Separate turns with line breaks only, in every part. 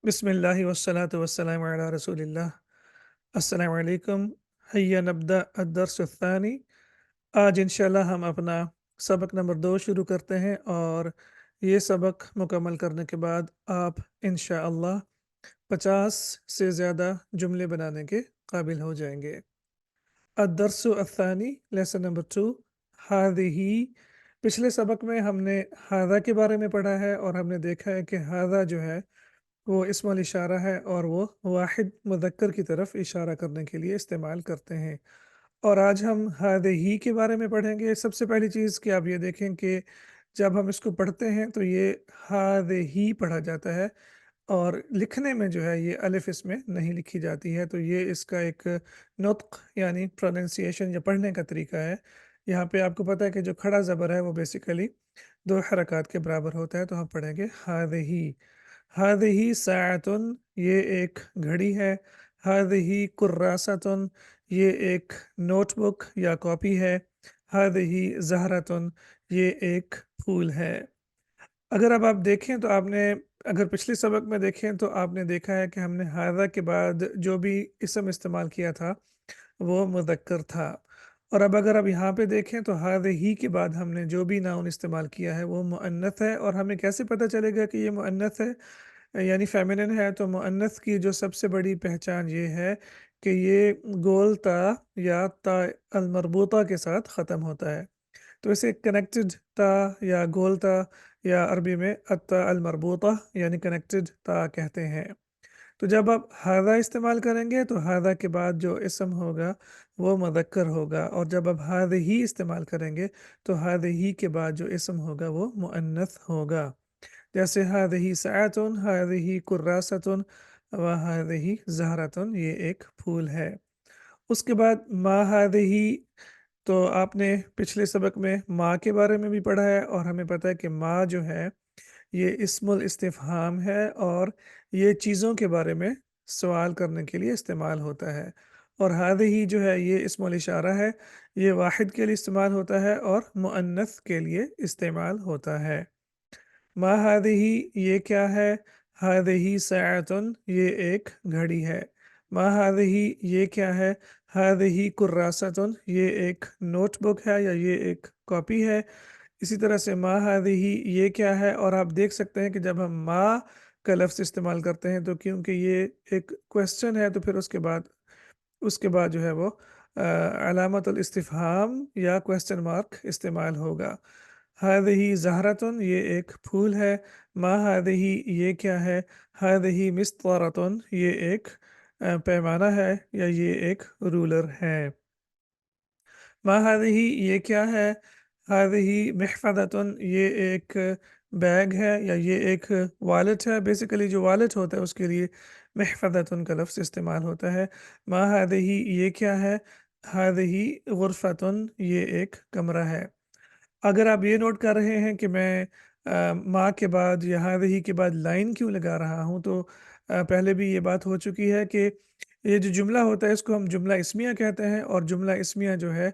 बिस्मिल्लाहि वस्सलातु वस्सलामु अला रसूलिल्लाह। अस्सलामु अलैकुम। हैया नब्दा अद-दर्स अथ-थानी। आज इंशाल्लाह हम अपना सबक नंबर 2 शुरू करते हैं और ये सबक मुकम्मल करने के बाद आप इंशाअल्लाह 50 से ज़्यादा जुमले बनाने के काबिल हो जाएंगे। अद-दर्स अथ-थानी लेसन नंबर 2 हादिही। पिछले सबक में हमने हादा के बारे में पढ़ा है और हमने देखा है कि हादा जो है वो इस्मुल इशारा है और वो वाहिद मुज़क्कर की तरफ इशारा करने के लिए इस्तेमाल करते हैं। और आज हम हादिही के बारे में पढ़ेंगे। सबसे पहली चीज़ कि आप ये देखें कि जब हम इसको पढ़ते हैं तो ये हादिही पढ़ा जाता है और लिखने में जो है ये अलिफ इसमें नहीं लिखी जाती है। तो ये इसका एक नुत्क़ यानी प्रोनंसिएशन या पढ़ने का तरीका है। यहाँ पे आपको पता है कि जो खड़ा ज़बर है वो बेसिकली 2 हरकत के बराबर होता है। तो हम पढ़ेंगे हादिही। हादिही साअतुन, ये एक घड़ी है। हादिही कुर्रासतुन, ये एक नोटबुक या कॉपी है। हादिही ज़हरतुन, ये एक फूल है। अगर अब आप देखें तो आपने अगर पिछले सबक में देखें तो आपने देखा है कि हमने हादा के बाद जो भी इसम इस्तेमाल किया था वो मुज़क्कर था। और अब अगर आप यहाँ पे देखें तो हादिही के बाद हमने जो भी नाउन इस्तेमाल किया है वो मुअन्नथ है। और हमें कैसे पता चलेगा कि ये मुअन्नथ है यानी फेमिनिन है? तो मुअन्नथ की जो सबसे बड़ी पहचान ये है कि ये गोल ता या ता अलमरबूता के साथ ख़त्म होता है। तो इसे कनेक्टेड ता या गोल ता या अरबी में अत्ता अलमरबूता यानी कनेक्टेड ता कहते हैं। तो जब आप हादा इस्तेमाल करेंगे तो हादा के बाद जो इसम होगा वो मुज़क्कर होगा और जब आप हादिही इस्तेमाल करेंगे तो हादिही के बाद जो इसम होगा वो मुअन्नथ होगा। जैसे हादिही सआतुन, हादिही कुर्रासतुन व हादिही ज़हरतुन, ये एक फूल है। उसके बाद मा हादिही, तो आपने पिछले सबक में माँ के बारे में भी पढ़ा है और हमें पता है कि माँ जो है ये इस्मुल इस्तिफ़हाम है और ये चीज़ों के बारे में सवाल करने के लिए इस्तेमाल होता है। और हादिही जो है ये इस्मुल इशारा है, ये वाहिद के लिए इस्तेमाल होता है और मुअन्नथ के लिए इस्तेमाल होता है। मा हादिही, ये क्या है? हादिही सआतुन, ये एक घड़ी है। मा हादिही, ये क्या है? हादिही कुर्रासतुन, ये एक नोटबुक है या ये एक कॉपी है। इसी तरह से मा हादिही, ये क्या है? और आप देख सकते हैं कि जब हम मा का लफ्ज़ इस्तेमाल करते हैं तो क्योंकि ये एक क्वेश्चन है तो फिर उसके बाद जो है वो अलामतुल इस्तिफ़हाम या क्वेश्चन मार्क इस्तेमाल होगा। हादिही ज़हरतुन, ये एक फूल है। मा हादिही, ये क्या है? हादिही मिस्तारतुन, ये एक पैमाना है या ये एक रूलर है। मा हादिही, ये क्या है? हादिही महफ़ज़तुन, ये एक बैग है या ये एक वॉलेट है। बेसिकली जो वॉलेट होता है उसके लिए महफ़ज़तुन का लफ्ज़ इस्तेमाल होता है। मा हादिही, ये क्या है? हादिही गुरफ़तुन, ये एक कमरा है। अगर आप ये नोट कर रहे हैं कि मैं माँ के बाद या हादिही के बाद लाइन क्यों लगा रहा हूँ, तो पहले भी ये बात हो चुकी है कि ये जो जुमला होता है इसको हम जुमला इस्मिया कहते हैं और जुमला इस्मिया जो है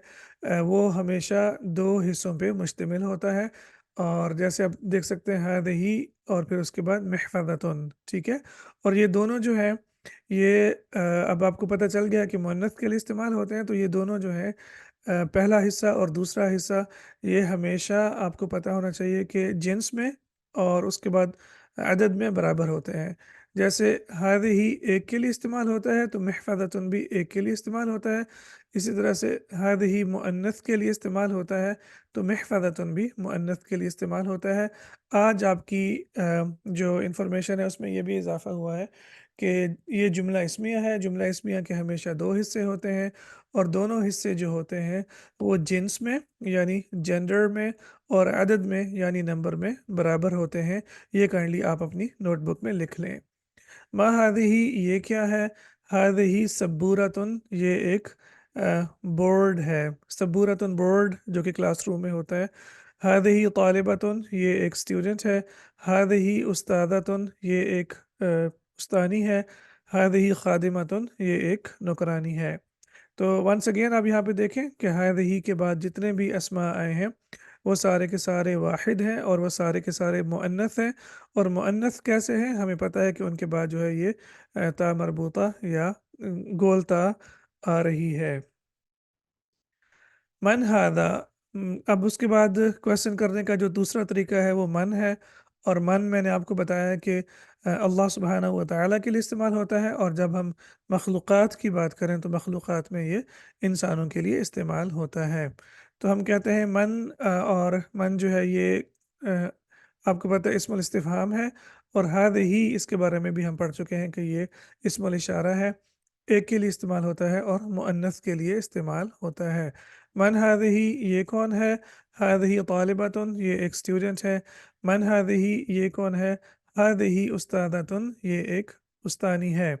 वो हमेशा 2 हिस्सों पे मुश्तमिल होता है। और जैसे आप देख सकते हैं हादिही और फिर उसके बाद महफ़ज़तुन, ठीक है? और ये दोनों जो हैं ये अब आपको पता चल गया कि मुअन्नथ के लिए इस्तेमाल होते हैं। तो ये दोनों जो हैं पहला हिस्सा और दूसरा हिस्सा ये हमेशा आपको पता होना चाहिए कि जिन्स में और उसके बाद अदद में बराबर होते हैं। जैसे हादिही एक के लिए इस्तेमाल होता है तो महफ़ज़तुन भी एक के लिए इस्तेमाल होता है। इसी तरह से हादिही मुअन्नथ के लिए इस्तेमाल होता है तो महफ़ज़तुन भी मुअन्नथ के लिए इस्तेमाल होता है। आज आपकी जो इन्फॉर्मेशन है उसमें ये भी इज़ाफ़ा हुआ है कि ये जुमला इस्मिया है। जुमला इस्मिया के हमेशा 2 हिस्से होते हैं और दोनों हिस्से जो होते हैं वो जिन्स में यानी जेंडर में और अदद में यानी नंबर में बराबर होते हैं। ये काइंडली आप अपनी नोटबुक में लिख लें। मा हादिही, ये क्या है? हादिही सब्बूरतुन, ये एक बोर्ड है। सब्बूरतुन बोर्ड जो कि क्लासरूम में होता है। हादिही तालिबतुन, ये एक स्टूडेंट है। हादिही उस्तादतुन, ये एक उस्तानी है। हादिही खादिमतुन, ये एक नौकरानी है। तो वंस अगेन आप यहाँ पे देखें कि हादिही के बाद जितने भी अस्मा आए हैं وہ سارے کے سارے واحد ہیں اور وہ سارے کے سارے مؤنث ہیں، اور مؤنث کیسے ہیں ہمیں پتہ ہے کہ ان کے بعد جو ہے یہ تا مربوطہ یا گول تا آ رہی ہے۔ من ہادا، اب اس کے بعد کویشچن کرنے کا جو دوسرا طریقہ ہے وہ من ہے، اور من میں نے آپ کو بتایا کہ اللہ سبحانہ و تعالیٰ کے لیے استعمال ہوتا ہے، اور جب ہم مخلوقات کی بات کریں تو مخلوقات میں یہ انسانوں کے لیے استعمال ہوتا ہے۔ تو ہم کہتے ہیں من، اور من جو ہے یہ آپ کو پتہ ہے اسم الاستفہام ہے، اور ہی اس کے بارے میں بھی ہم پڑھ چکے ہیں کہ یہ اسم الاشارہ ہے، ایک کے لیے استعمال ہوتا ہے اور مؤنث کے لیے استعمال ہوتا ہے۔ من ہی یہ کون ہے؟ ہی طالبۃ، یہ ایک اسٹوڈنٹ ہے۔ من ہی یہ کون ہے؟ ہی استادۃ، یہ ایک استانی ہے۔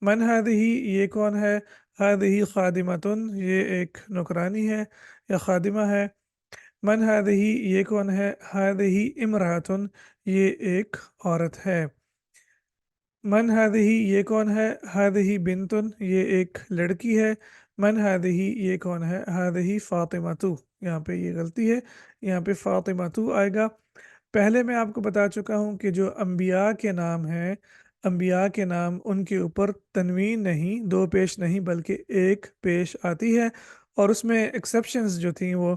من ہی یہ کون ہے؟ ہی خادمۃ، یہ ایک نوکرانی ہے یا خادمہ ہے۔ من ہی یہ کون ہے؟ ہی امرأۃ، یہ ایک عورت ہے۔ من ہی یہ کون ہے؟ ہی بنتن، یہ ایک لڑکی ہے۔ من ہی یہ کون ہے؟ ہی فاطمۃ، یہاں پہ یہ غلطی ہے، یہاں پہ فاطمۃ آئے گا۔ پہلے میں آپ کو بتا چکا ہوں کہ جو انبیاء کے نام ہیں، انبیاء کے نام ان کے اوپر تنوین نہیں، دو پیش نہیں بلکہ ایک پیش آتی ہے، اور اس میں ایکسیپشنز جو تھیں وہ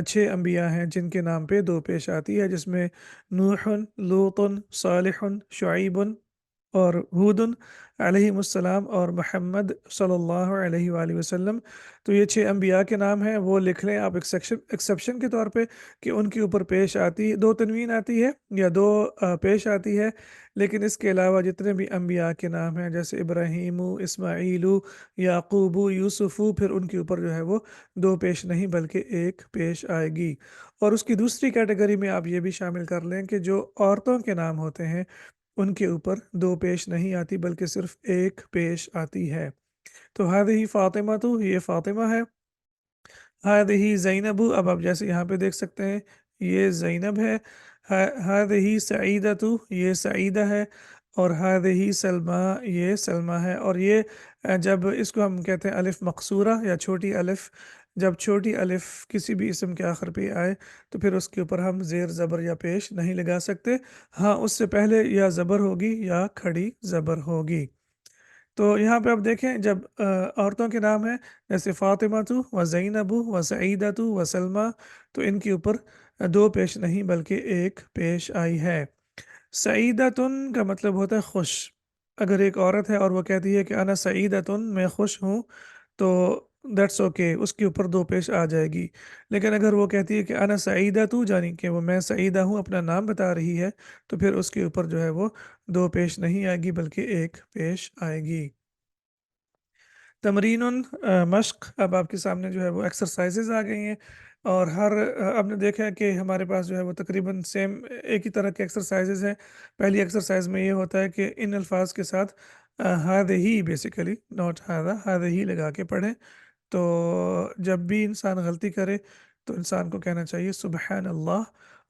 6 انبیاء ہیں جن کے نام پہ دو پیش آتی ہے، جس میں نوح، لوط، صالح، شعیب اور ہود علیہم السلام، اور محمد صلی اللہ علیہ وآلہ وسلم۔ تو یہ 6 انبیاء کے نام ہیں، وہ لکھ لیں آپ ایکسیپشن کے طور پہ کہ ان کے اوپر پیش آتی، دو تنوین آتی ہے یا دو پیش آتی ہے، لیکن اس کے علاوہ جتنے بھی انبیاء کے نام ہیں جیسے ابراہیم، اسماعیل، یعقوب، یوسف، پھر ان کے اوپر جو ہے وہ دو پیش نہیں بلکہ ایک پیش آئے گی۔ اور اس کی دوسری کیٹیگری میں آپ یہ بھی شامل کر لیں کہ جو عورتوں کے نام ہوتے ہیں ان کے اوپر دو پیش نہیں آتی بلکہ صرف ایک پیش آتی ہے۔ تو ہذہ فاطمہ، تو یہ فاطمہ ہے۔ ہذہ زینب، اب آپ جیسے یہاں پہ دیکھ سکتے ہیں یہ زینب ہے۔ ہذہ سعیدہ، یہ سعیدہ ہے، اور ہذہ سلمہ، یہ سلمہ ہے۔ اور یہ جب اس کو ہم کہتے ہیں الف مقصورہ یا چھوٹی الف، جب چھوٹی الف کسی بھی اسم کے آخر پہ آئے تو پھر اس کے اوپر ہم زیر زبر یا پیش نہیں لگا سکتے، ہاں اس سے پہلے یا زبر ہوگی یا کھڑی زبر ہوگی۔ تو یہاں پہ آپ دیکھیں جب عورتوں کے نام ہیں جیسے فاطمہ و زینب و سعیدہ و سلمہ، تو ان کے اوپر دو پیش نہیں بلکہ ایک پیش آئی ہے۔ سعیدتن کا مطلب ہوتا ہے خوش۔ اگر ایک عورت ہے اور وہ کہتی ہے کہ انا سعیدتن، میں خوش ہوں، تو دیٹس اوکے، اس کے اوپر دو پیش آ جائے گی۔ لیکن اگر وہ کہتی ہے کہ انا سعیدۃ، یعنی کہ وہ میں سعیدہ ہوں، اپنا نام بتا رہی ہے، تو پھر اس کے اوپر جو ہے وہ دو پیش نہیں آئے گی بلکہ ایک پیش آئے گی۔ تمرین مشق، اب آپ کے سامنے جو ہے وہ ایکسرسائزز آ گئی ہیں، اور ہر آپ نے دیکھا ہے کہ ہمارے پاس جو ہے وہ تقریباً سیم ایک ہی طرح کے ایکسرسائزز ہیں۔ پہلی ایکسرسائز میں یہ ہوتا ہے کہ ان الفاظ کے ساتھ ہی بیسیکلی ناٹ ہذا ہی لگا کے پڑھیں۔ تو جب بھی انسان غلطی کرے تو انسان کو کہنا چاہیے سبحان اللہ،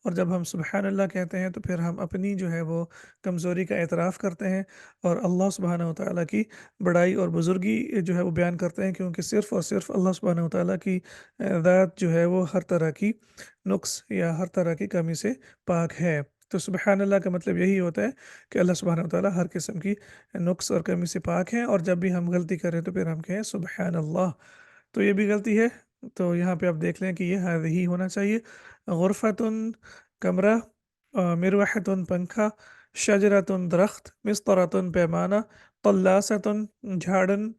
اور جب ہم سبحان اللہ کہتے ہیں تو پھر ہم اپنی جو ہے وہ کمزوری کا اعتراف کرتے ہیں، اور اللہ سبحانہ و تعالیٰ کی بڑائی اور بزرگی جو ہے وہ بیان کرتے ہیں، کیونکہ صرف اور صرف اللہ سبحانہ و تعالیٰ کی ذات جو ہے وہ ہر طرح کی نقص یا ہر طرح کی کمی سے پاک ہے۔ تو سبحان اللہ کا مطلب یہی ہوتا ہے کہ اللہ سبحانہ و تعالیٰ ہر قسم کی نقص اور کمی سے پاک ہیں، اور جب بھی ہم غلطی کریں تو پھر ہم کہیں سبحان اللہ۔ تو یہ بھی غلطی ہے، تو یہاں پہ آپ دیکھ لیں کہ یہ ہی ہونا چاہیے۔ غرفتن کمرہ، مروحتن پنکھا، شجرتن درخت، مسطرتن پیمانہ، قلاستن جھاڑن،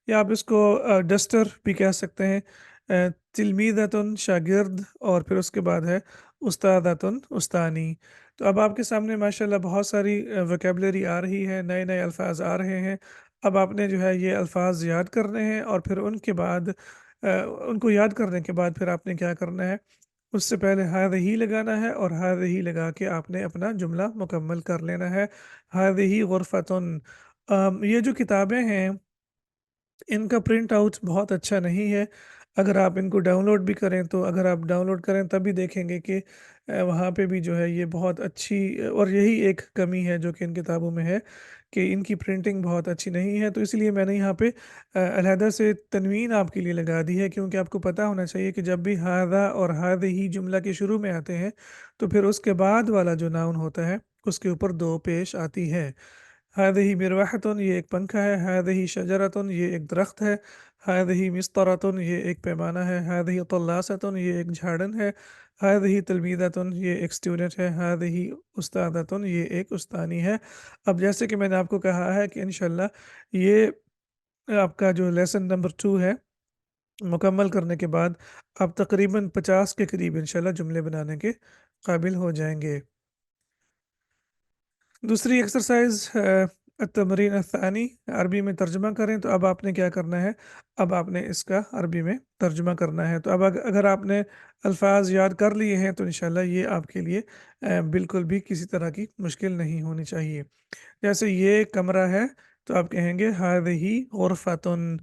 یا آپ اس کو ڈسٹر بھی کہہ سکتے ہیں۔ تلمیذتن شاگرد، اور پھر اس کے بعد ہے استادتن استانی۔ تو اب آپ کے سامنے ماشاءاللہ بہت ساری ویکیبلری آ رہی ہے، نئے نئے الفاظ آ رہے ہیں۔ اب آپ نے جو ہے یہ الفاظ یاد کرنے ہیں، اور پھر ان کے بعد ان کو یاد کرنے کے بعد پھر آپ نے کیا کرنا ہے، اس سے پہلے ہی لگانا ہے، اور ہی لگا کے آپ نے اپنا جملہ مکمل کر لینا ہے۔ ہی غرفتن، یہ جو کتابیں ہیں ان کا پرنٹ آؤٹ بہت اچھا نہیں ہے، अगर आप इनको डाउनलोड भी करें तो अगर आप डाउनलोड करें तब भी देखेंगे कि वहाँ पे भी जो है ये बहुत अच्छी, और यही एक कमी है जो कि इन किताबों में है कि इनकी प्रिंटिंग बहुत अच्छी नहीं है। तो इसलिए मैंने यहाँ पे अलहदा से तनवीन आपके लिए लगा दी है, क्योंकि आपको पता होना चाहिए कि जब भी हादा और हादिही जुमला के शुरू में आते हैं तो फिर उसके बाद वाला जो नाउन होता है उसके ऊपर दो पेश आती है। हादिही मिरवाहतुन, ये एक पंखा है। हादिही शजरतुन, ये एक दरख्त है। हादिही मिस्तरतुन, ये एक पैमाना है। हादिही तल्लासतुन, ये एक झाड़न है। हादिही तलमीदतुन, ये एक स्टूडेंट है। हादिही उस्तादतुन, ये एक उस्तानी है। अब जैसे कि मैंने आपको कहा है कि इंशाल्लाह ये आपका जो लेसन नंबर 2 है, मुकम्मल करने के बाद आप तकरीबन 50 के करीब इंशाल्लाह जुमले बनाने के काबिल हो जाएंगे। दूसरी एक्सरसाइज तमरीन असानी, अरबी में तर्जुमा करें। तो अब आपने क्या करना है, अब आपने इसका अरबी में तर्जुमा करना है। तो अब अगर आपने अल्फाज याद कर लिए हैं तो इंशाल्लाह ये आपके लिए बिल्कुल भी किसी तरह की मुश्किल नहीं होनी चाहिए। जैसे ये कमरा है तो आप कहेंगे हादही गुरफतुन।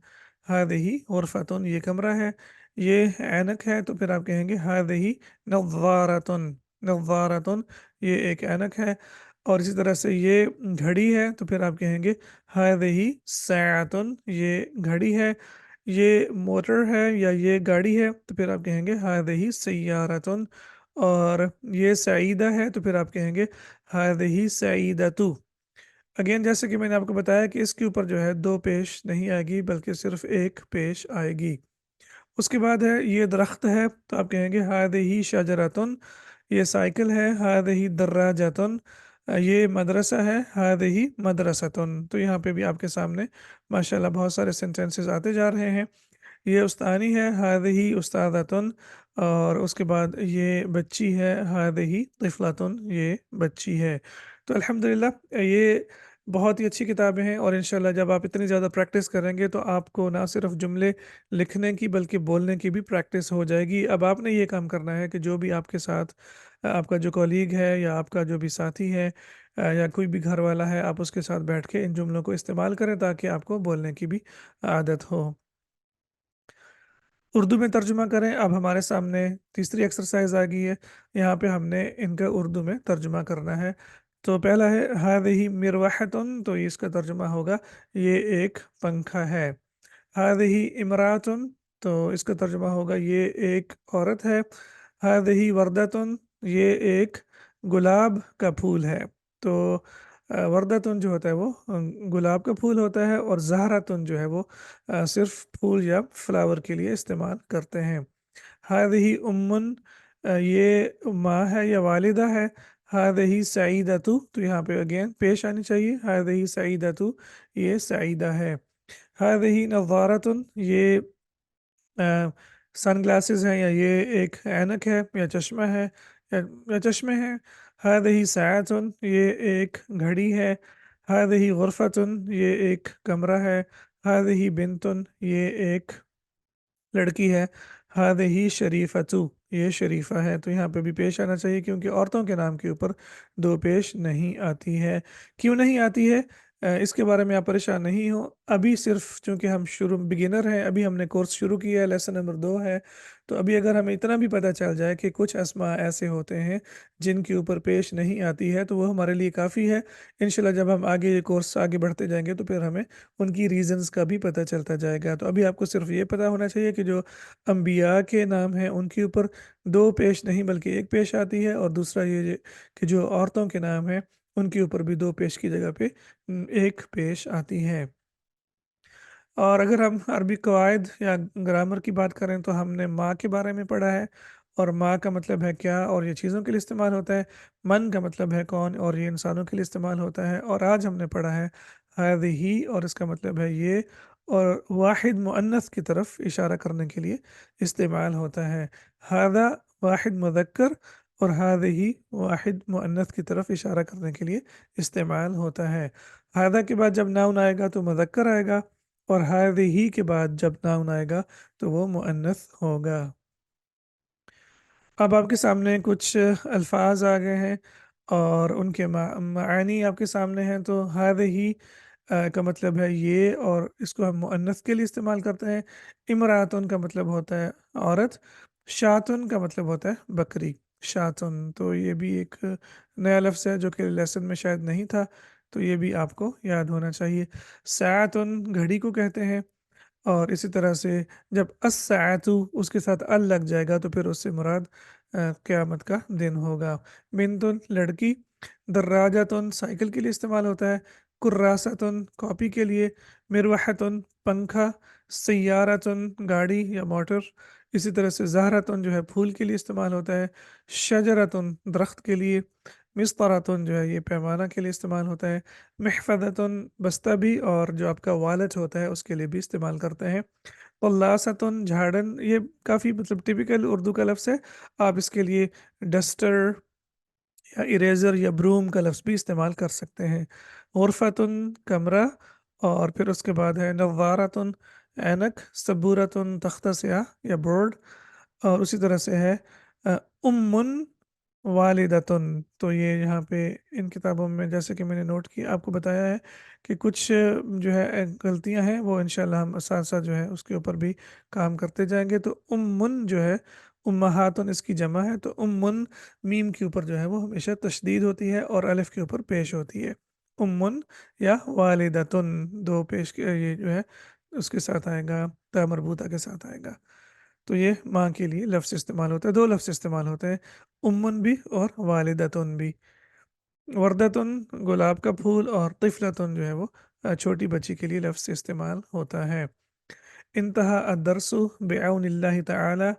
हादही गुरफतुन, ये कमरा है। ये ऐनक है तो फिर आप कहेंगे हादही नज़ारतुन। नज़ारतुन, ये एक ऐनक है। और इसी तरह से ये घड़ी है तो फिर आप कहेंगे हादही सैअतुन, ये घड़ी है। ये मोटर है या ये गाड़ी है तो फिर आप कहेंगे हादही सय्यारतुन। और ये सईदा है तो फिर आप कहेंगे हादही सईदतु। अगेन जैसे कि मैंने आपको बताया कि इसके ऊपर जो है दो पेश नहीं आएगी बल्कि सिर्फ एक पेश आएगी। उसके बाद है ये दरख्त है तो आप कहेंगे हादही शजरतुन। ये साइकिल है, हादही दर्राजतुन। ये मदरसा है, हादही मदरसतुन। तो यहाँ पे भी आपके सामने माशाल्लाह बहुत सारे सेंटेंसेस आते जा रहे हैं। ये उस्तानी है, हादही उस्तादतुन। और उसके बाद ये बच्ची है, हादही तिफलतुन, ये बच्ची है। तो अल्हम्दुलिल्लाह ये बहुत ही अच्छी किताबें हैं, और इंशाल्लाह जब आप इतनी ज़्यादा प्रैक्टिस करेंगे तो आपको ना सिर्फ जुमले लिखने की बल्कि बोलने की भी प्रैक्टिस हो जाएगी। अब आपने ये काम करना है कि जो भी आपके साथ आपका जो कॉलीग है या आपका जो भी साथी है या कोई भी घर वाला है, आप उसके साथ बैठ के इन जुमलों को इस्तेमाल करें ताकि आपको बोलने की भी आदत हो। उर्दू में तर्जुमा करें। अब हमारे सामने तीसरी एक्सरसाइज आ गई है। यहाँ पे हमने इनका उर्दू में तर्जुमा करना है। तो पहला है हादही मिरवाहतुन, तो इसका तर्जुमा होगा ये एक पंखा है। हादही इमरातुन, तो इसका तर्जुमा होगा ये एक औरत है। हादही वर्दतुन, ये एक गुलाब का फूल है। तो वर्दतुन जो होता है वो गुलाब का फूल होता है, और जहरातुन जो है वो सिर्फ फूल या फ्लावर के लिए इस्तेमाल करते हैं। हादही उम्मुन, ये माँ है या वालिदा है। हादही सईदतु, तो यहाँ पे अगेन पेश आनी चाहिए, हादही सईदतु, ये सईदा है। हादही नज़ारतुन, ये सन ग्लासेस हैं या ये एक ऐनक है या चश्मा है, या चश्मे हैं। हादही सायतुन, ये एक घड़ी है। हादही गुरफतुन, ये एक कमरा है। हादही बिनतुन, ये एक लड़की है। हादही शरीफतु, ये शरीफा है। तो यहाँ पे भी पेश आना चाहिए क्योंकि औरतों के नाम के ऊपर दो पेश नहीं आती है। क्यों नहीं आती है, इसके बारे में आप परेशान नहीं हो। अभी सिर्फ चूंकि हम शुरू बिगिनर हैं, अभी हमने कोर्स शुरू किया है, लेसन नंबर 2 है। तो अभी अगर हमें इतना भी पता चल जाए कि कुछ अस्मा ऐसे होते हैं जिनके ऊपर पेश नहीं आती है तो वो हमारे लिए काफ़ी है। इंशाल्लाह जब हम आगे ये कोर्स आगे बढ़ते जाएंगे तो फिर हमें उनकी रीजंस का भी पता चलता जाएगा। तो अभी आपको सिर्फ ये पता होना चाहिए कि जो अंबिया के नाम हैं उनके ऊपर दो पेश नहीं बल्कि एक पेश आती है, और दूसरा कि जो औरतों के नाम हैं उनके ऊपर भी दो पेश की जगह पे एक पेश आती है। और अगर हम अरबी कवायद या ग्रामर की बात करें तो हमने माँ के बारे में पढ़ा है, और माँ का मतलब है क्या, और ये चीज़ों के लिए इस्तेमाल होता है। मन का मतलब है कौन, और ये इंसानों के लिए इस्तेमाल होता है। और आज हमने पढ़ा है हादिही, और इसका मतलब है ये, और वाहिद मुअन्नस की तरफ इशारा करने के लिए इस्तेमाल होता है। हादा वाहिद मुज़क्कर, और हादिही वाहिद मुअन्नस की तरफ इशारा करने के लिए इस्तेमाल होता है। हादा के बाद जब नाउन आएगा तो मुज़क्कर आएगा, और हादिही के बाद जब नाउन आएगा तो वो मुअन्नस होगा। अब आपके सामने कुछ अल्फाज आ गए हैं और उनके मानी आपके सामने हैं। तो हादिही کا مطلب ہے یہ، اور اس کو ہم مؤنث کے لیے استعمال کرتے ہیں۔ امراتن کا مطلب ہوتا ہے عورت، شاتن کا مطلب ہوتا ہے بکری، شاتن۔ تو یہ بھی ایک نیا لفظ ہے جو کہ لیسن میں شاید نہیں تھا، تو یہ بھی آپ کو یاد ہونا چاہیے۔ ساعتن گھڑی کو کہتے ہیں، اور اسی طرح سے جب الساعۃ اس کے ساتھ ال لگ جائے گا تو پھر اس سے مراد قیامت کا دن ہوگا۔ بنتن لڑکی، دراجتن سائیکل کے لیے استعمال ہوتا ہے، کراستن کاپی کے لیے، مروحتن پنکھا، سیارتن گاڑی یا موٹر، اسی طرح سے زہرتن جو ہے پھول کے لیے استعمال ہوتا ہے، شجرتن درخت کے لیے، مسطرتن جو ہے یہ پیمانہ کے لیے استعمال ہوتا ہے، محفظتن بستہ بھی، اور جو آپ کا والٹ ہوتا ہے اس کے لیے بھی استعمال کرتے ہیں۔ قلاستن جھاڑن، یہ کافی مطلب ٹپیکل اردو کا لفظ ہے، آپ اس کے لیے ڈسٹر یا اریزر یا بروم کا لفظ بھی استعمال کر سکتے ہیں۔ غرفتن کمرہ، اور پھر اس کے بعد ہے نظارتن اینک، سبورتن تختہ سیاہ یا بورڈ، اور اسی طرح سے ہے امن والدتن۔ تو یہ یہاں پہ ان کتابوں میں جیسے کہ میں نے نوٹ کیا آپ کو بتایا ہے کہ کچھ جو ہے غلطیاں ہیں، وہ انشاءاللہ ہم ساتھ ساتھ جو ہے اس کے اوپر بھی کام کرتے جائیں گے۔ تو امن جو ہے، امہاتن اس کی جمع ہے، تو امن میم کے اوپر جو ہے وہ ہمیشہ تشدید ہوتی ہے اور الف کے اوپر پیش ہوتی ہے۔ امن یا والدتن دو پیش یہ جو ہے اس کے ساتھ آئے گا، تا مربوطہ کے ساتھ آئے گا۔ تو یہ ماں کے لیے لفظ استعمال ہوتا ہے، دو لفظ استعمال ہوتے ہیں، امن بھی اور والدتن بھی۔ وردتن گلاب کا پھول، اور طفلتن جو ہے وہ چھوٹی بچی کے لیے لفظ استعمال ہوتا ہے۔ انتہا الدرس بعون اللہ تعالی،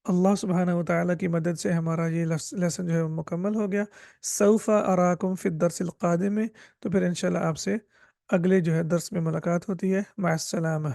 اللہ سبحانہ و تعالیٰ کی مدد سے ہمارا یہ لیسن جو ہے وہ مکمل ہو گیا۔ سوف اراکم فی الدرس القادم، تو پھر انشاءاللہ آپ سے اگلے جو ہے درس میں ملاقات ہوتی ہے۔ مع السلامہ۔